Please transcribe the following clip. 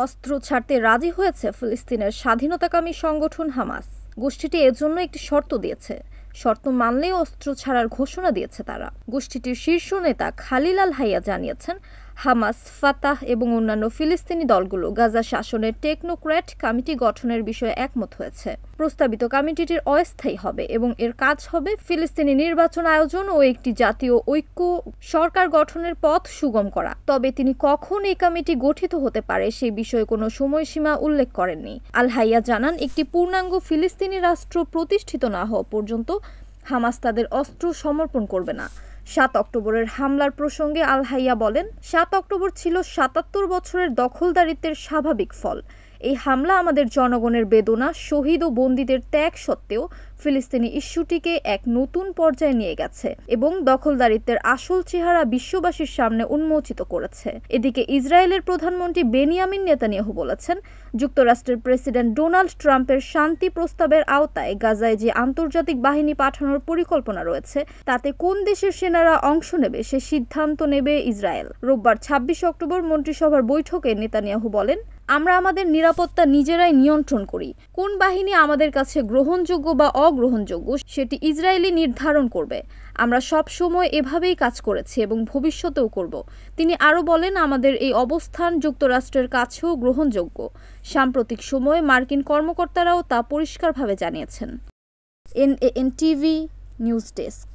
অস্ত্র ছাড়তে রাজি হয়েছে ফিলিস্তিনের স্বাধীনতাকামী সংগঠন হামাস। গোষ্ঠীটি এজন্য একটি শর্ত দিয়েছে। শর্ত মানলেই অস্ত্র ছাড়ার ঘোষণা দিয়েছে তারা। গোষ্ঠীটির শীর্ষ নেতা খালিল আল হাইয়া জানিয়েছেন, হামাস, ফাতাহ এবং অন্যান্য ফিলিস্তিনি দলগুলো গাজা শাসনের টেকনোক্র্যাট কমিটি গঠনের বিষয়ে একমত হয়েছে। প্রস্তাবিত কমিটিটি অস্থায়ী হবে এবং এর কাজ হবে ফিলিস্তিনি নির্বাচন আয়োজন ও একটি জাতীয় ঐক্য সরকার গঠনের পথ সুগম করা। তবে তিনি কখন এই কমিটি গঠিত হতে পারে সেই বিষয়ে কোনো সময়সীমা উল্লেখ করেননি। আল হাইয়া জানান, একটি পূর্ণাঙ্গ ফিলিস্তিনি রাষ্ট্র প্রতিষ্ঠিত না হওয়া পর্যন্ত হামাস তাদের অস্ত্র সমর্পণ করবে না। ৭ অক্টোবরের হামলার প্রসঙ্গে আল হাইয়া বলেন, ৭ অক্টোবর ছিল ৭৭ বছরের দখলদারিত্বের স্বাভাবিক ফল। এই হামলা আমাদের জনগণের বেদনা, শহীদ ও বন্দীদের ত্যাগ সত্ত্বেও ফিলিস্তিনি ইস্যুটিকে এক নতুন পর্যায়ে নিয়ে গেছে এবং দখলদারিত্বের আসল চেহারা বিশ্ববাসীর সামনে উন্মোচিত করেছে। এদিকে ইসরায়েলের প্রধানমন্ত্রী বেনিয়ামিন নেতানিয়াহু বলেছেন, যুক্তরাষ্ট্রের প্রেসিডেন্ট ডোনাল্ড ট্রাম্পের শান্তি প্রস্তাবের আওতায় গাজায় যে আন্তর্জাতিক বাহিনী পাঠানোর পরিকল্পনা রয়েছে তাতে কোন দেশের সেনারা অংশ নেবে সে সিদ্ধান্ত নেবে ইসরায়েল। রোববার ২৬ অক্টোবর মন্ত্রিসভার বৈঠকে নেতানিয়াহু বলেন, আমরা আমাদের নিরাপত্তা নিজেরাই নিয়ন্ত্রণ করি। কোন বাহিনী আমাদের কাছে গ্রহণযোগ্য বা অগ্রহণযোগ্য সেটি ইসরায়েলই নির্ধারণ করবে। আমরা সব সময় এভাবেই কাজ করেছি এবং ভবিষ্যতেও করব। তিনি আরও বলেন, আমাদের এই অবস্থান যুক্তরাষ্ট্রের কাছেও গ্রহণযোগ্য। সাম্প্রতিক সময়ে মার্কিন কর্মকর্তারাও তা পরিষ্কারভাবে জানিয়েছেন। NAN TV news desk.